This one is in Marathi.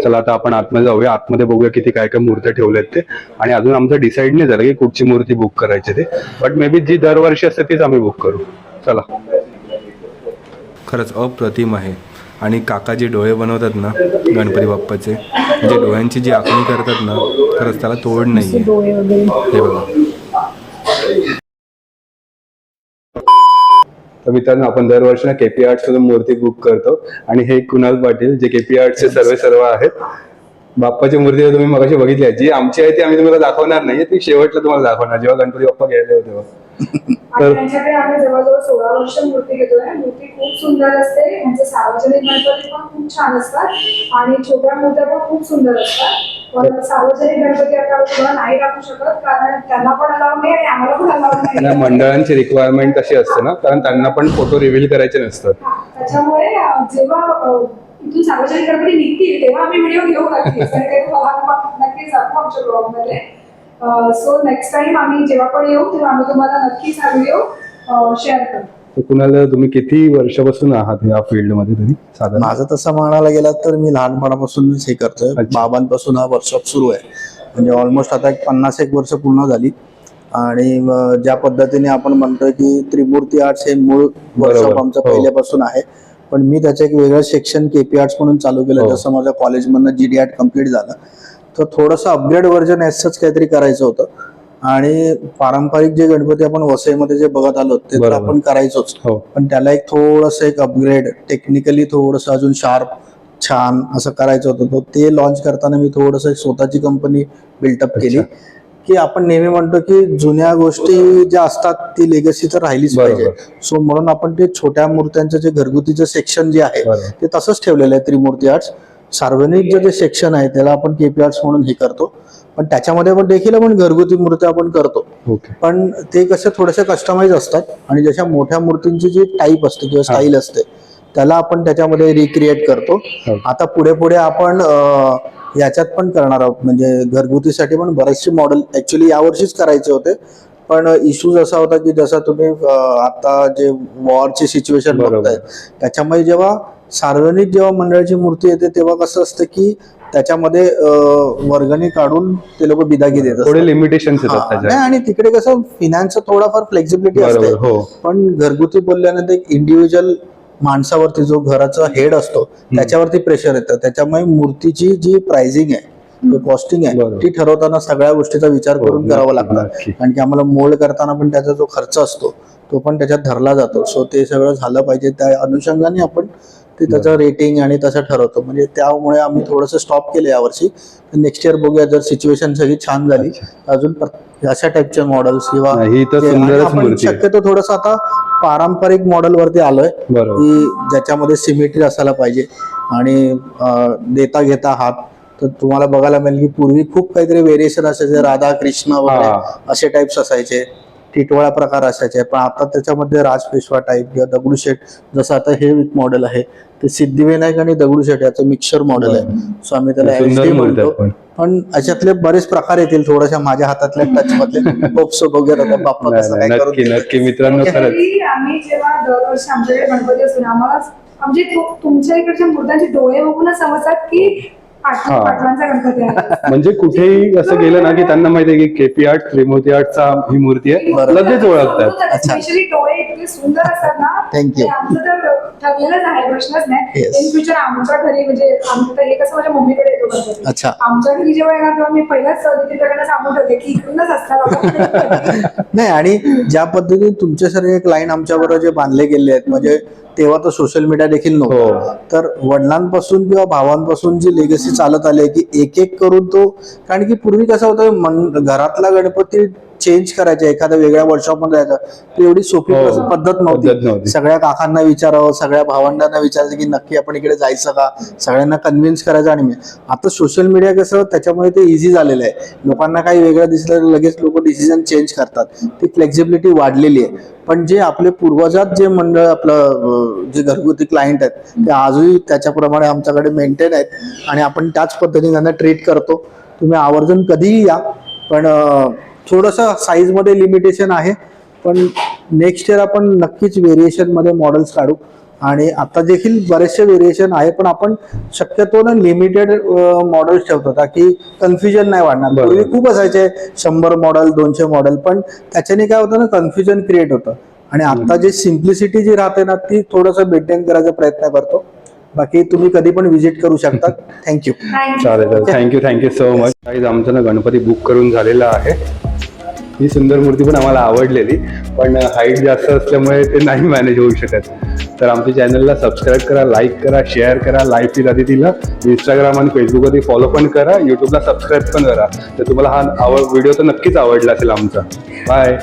चला आता आपण आतमध्ये जाऊया, आतमध्ये बघूया किती काय काय मूर्त्या ठेवल्यात ते. आणि अजून आमचं डिसाईड नाही झालं की कुठची मूर्ती बुक करायची ते, बट मे बी जी दरवर्षी असते तीच आम्ही बुक करू. चला. खरंच अप्रतिम आहे. आणि काका जे डोळे बनवतात ना गणपती बाप्पाचे, म्हणजे डोळ्यांची जी आखणी करतात ना, खरंच त्याला तोड नाही आहे. हे बघा. तर मित्रांनो, आपण दरवर्षी ना केपी आर्ट्स मधून मूर्ती बुक करतो. आणि हे कुणाल पाटील जे केपी आर्ट्सचे सर्व आहेत. बाप्पाची मूर्ती तुम्ही मगाशी बघितली आहे, जी आमची आहे ती आम्ही तुम्हाला दाखवणार नाही, ती शेवटला तुम्हाला दाखवणार जेव्हा गणपती बाप्पा घ्यायला होते तेव्हा. तर त्यांच्याकडे आम्ही जवळजवळ 16 वर्ष मूर्ती घेतोय. मूर्ती खूप सुंदर असते. यांचे सार्वजनिक गणपती पण खूप छान असतात आणि छोट्या मूर्त्या पण खूप सुंदर असतात. पण सार्वजनिक गणपती आता तुम्हाला नाही राखू शकत, कारण त्यांना पण अलाव नाही आणि आम्हाला पण अलाव नाही. मंडळांची रिक्वायरमेंट तशी असते ना, कारण त्यांना पण फोटो रिव्हील करायचे नसतात. त्याच्यामुळे जेव्हा इथून सार्वजनिक गणपती निघतील तेव्हा आम्ही व्हिडिओ घेऊ नक्कीच दाखवू आमच्या ब्लॉगमध्ये. सो नेक्स्ट टाइम आम्ही जेव्हा पण येऊ तेव्हा आम्ही तुम्हाला नक्कीच हा व्हिडिओ शेअर करू. कुणाला तुम्ही किती वर्षापासून आहात या फील्ड मध्ये तरी साधारण? माझं तसं म्हणायला गेलं तर मी लहानपणापासूनच हे करतोय. बाबांपासून हा वर्कशॉप सुरू आहे. म्हणजे ऑलमोस्ट आता 50-1 वर्ष पूर्ण झाली. आणि ज्या पद्धतीने आपण म्हणतोय की त्रिमूर्ती आर्ट्स हे मूळ वर्कशॉप आमचं पहिल्यापासून आहे. पण मी त्याचं एक वेगळं सेक्शन केपी आर्ट्स म्हणून चालू केलं. जसं माझ्या कॉलेजमधनं GD आर्ट कम्प्लीट झालं, तर थोडंसं अपग्रेड व्हर्जन असंच काहीतरी करायचं होतं. आणि पारंपरिक जे गणपती आपण वसईमध्ये जे बघत आलो ते तर आपण करायचोच, पण त्याला एक थोडंसं एक अपग्रेड टेक्निकली थोडंसं अजून शार्प छान असं करायचं होतं. तर ते लॉन्च करताना मी थोडंसं स्वतःची कंपनी बिल्टअप केली. की आपण नेहमी म्हणतो की जुन्या गोष्टी ज्या असतात ती लेगसी तर राहिलीच पाहिजे. सो म्हणून आपण ते छोट्या मूर्त्यांचं जे घरगुतीचं सेक्शन जे आहे ते तसंच ठेवलेलं आहे त्रिमूर्ती आर्ट्स. सार्वजनिक जे सेक्शन आहे त्याला आपण केपी आर्ट्स म्हणून हे करतो. पण त्याच्यामध्ये पण देखील आपण घरगुती मूर्त्या आपण करतो. पण ते कसे थोडेसे कस्टमाइज असतात. आणि जशा मोठ्या मूर्तींची जी टाईप असते किंवा स्टाईल असते त्याला आपण त्याच्यामध्ये रिक्रिएट करतो. आता पुढे पुढे आपण याच्यात पण करणार आहोत. म्हणजे घरगुतीसाठी पण बरेचसे मॉडेल ऍक्च्युली यावर्षीच करायचे होते. पण इश्यूज असा होता की जसा तुम्ही आता जे वॉरची सिच्युएशन बघताय त्याच्यामुळे जेव्हा सार्वजनिक जेव्हा मंडळाची मूर्ती येते तेव्हा कसं असतं की त्याच्यामध्ये वर्गणी काढून ते लोक बिदागी देतात. थोडे लिमिटेशन्स येतात. आणि तिकडे कसं फिनान्सचं थोडाफार फ्लेक्झिबिलिटी असते. पण घरगुती बोलल्यानंतर एक इंडिव्हिज्युअल माणसावरती जो घराचा हेड असतो त्याच्यावरती प्रेशर येतं. त्याच्यामुळे मूर्तीची जी प्राइसिंग आहे कॉस्टिंग आहे ती ठरवताना सगळ्या गोष्टीचा विचार करून करावा लागतं. कारण की आम्हाला मोल्ड करताना पण त्याचा जो खर्च असतो तो पण त्याच्यात धरला जातो. सो ते सगळं झालं पाहिजे. त्या अनुषंगाने आपण ते त्याचं रेटिंग आणि तसं ठरवतो. म्हणजे त्यामुळे आम्ही थोडंसं स्टॉप केलं यावर्षी. नेक्स्ट इयर बघूया, जर सिच्युएशन सगळी छान झाली अजून अशा टाईपचे मॉडेल्स किंवा आपण शक्यतो थोडंसं आता पारंपरिक मॉडेल वरती आलोय की ज्याच्यामध्ये सिमेट्री असायला पाहिजे. आणि देता घेता हात तर तुम्हाला बघायला मिळेल की पूर्वी खूप काहीतरी व्हेरिएशन असायचे. राधा कृष्ण वगैरे असे टाइप्स असायचे. टिटवाळा प्रकार असायचे. पण आता त्याच्यामध्ये राजपेशवा टाईप किंवा दगडूशेठ, जसं आता हे मॉडेल आहे ते सिद्धिविनायक आणि दगडूशेठ याचं मिक्सर मॉडेल आहे. सो आम्ही त्याला HD म्हणतो. पण याच्यातले बरेच प्रकार येतील थोड्याशा माझ्या हातातल्या टच मधले. होप्स बघूयात आता बाप्पा कसं काय करून. नक्की मित्रांनो, आम्ही जेव्हा दरवर्षी आमच्याकडे गणपती असतो आम्हाला आमचे तुमच्या इकडच्या मूर्त्यांचे डोळे बघूनच समजतात की पाटलांचा गणपती आहे. म्हणजे कुठेही असं गेलं ना की त्यांना माहिती आहे की केपी आर्ट त्रिमूर्ती आर्टचा ही मूर्ती आहे, लगेच ओळखतात. स्पेशली डोळे इतके सुंदर असतात ना. थँक्यू. आमचं तर ठरलेलंच आहे, प्रश्नच नाही. इन फ्युचर आमच्या घरी म्हणजे आमचं हे कसं माझ्या मम्मीकडे येतो गणपती. आमच्या घरी जेव्हा येणार तेव्हा मी पहिल्याच तिच्याकडे सांगून ठेवते की इकडूनच असतात. नाही, आणि ज्या पद्धतीने तुमच्यासारखे एक लाईन आमच्या बरोबर जे बांधले गेले आहेत, म्हणजे तेव्हा तर सोशल मीडिया देखील नव्हतं. तर वडिलांपासून किंवा भावांपासून जी लेगसी चालत आली आहे की एक एक करून तो, कारण की पूर्वी कसं होतं घरातला गणपती चेंज करायचे एखाद्या वेगळ्या वर्कशॉपमध्ये जायचं, ती एवढी सोपी पद्धत नव्हती. सगळ्या काकांना विचारावं, सगळ्या भावंडांना विचारायचं की नक्की आपण इकडे जायचं का, सगळ्यांना कन्व्हिन्स करायचं. आणि आता सोशल मीडिया कसं त्याच्यामुळे ते इझी झालेलं आहे. लोकांना काही वेगळं दिसलं लगेच लोक डिसिजन चेंज करतात. ती फ्लेक्झिबिलिटी वाढलेली आहे. पण जे आपले पूर्वजात जे मंडळ आपलं जे घरगुती क्लायंट आहेत ते आजही त्याच्याप्रमाणे आमच्याकडे मेंटेन आहेत आणि आपण त्याच पद्धतीने त्यांना ट्रीट करतो. तुम्ही आवर्जून कधीही या. पण थोडंसं साईजमध्ये लिमिटेशन आहे. पण नेक्स्ट इयर आपण नक्कीच व्हेरिएशनमध्ये मॉडेल्स काढू आणि आता देखील बरेचसे व्हेरिएशन आहे, पण आपण शक्यतो ना लिमिटेड मॉडेल्स ठेवतो ताकी कन्फ्युजन नाही वाढणार. बरोबर. पूर्वी खूप असायचे 100 मॉडेल 200 मॉडेल, पण त्याच्याने काय होतं ना कन्फ्युजन क्रिएट होतं. आणि आता जे सिम्प्लिसिटी जी राहते ना ती थोडंसं मेंटेन करायचा प्रयत्न करतो. बाकी तुम्ही कधी पण व्हिजिट करू शकता. थँक्यू. चालेल, थँक्यू सो मच. काही आमचं ना गणपती बुक करून झालेला आहे. ही सुंदर मूर्ती पण आम्हाला आवडलेली, पण हाईट जास्त असल्यामुळे ते नाही मॅनेज होऊ शकत. तर आमच्या चॅनलला सबस्क्राईब करा, लाईक करा, शेअर करा. लाईफ विथ अदितीला इंस्टाग्राम आणि फेसबुकवरती फॉलो पण करा, यूट्यूबला सबस्क्राईब पण करा. तर तुम्हाला हा व्हिडिओ तर नक्कीच आवडला असेल आमचा. बाय.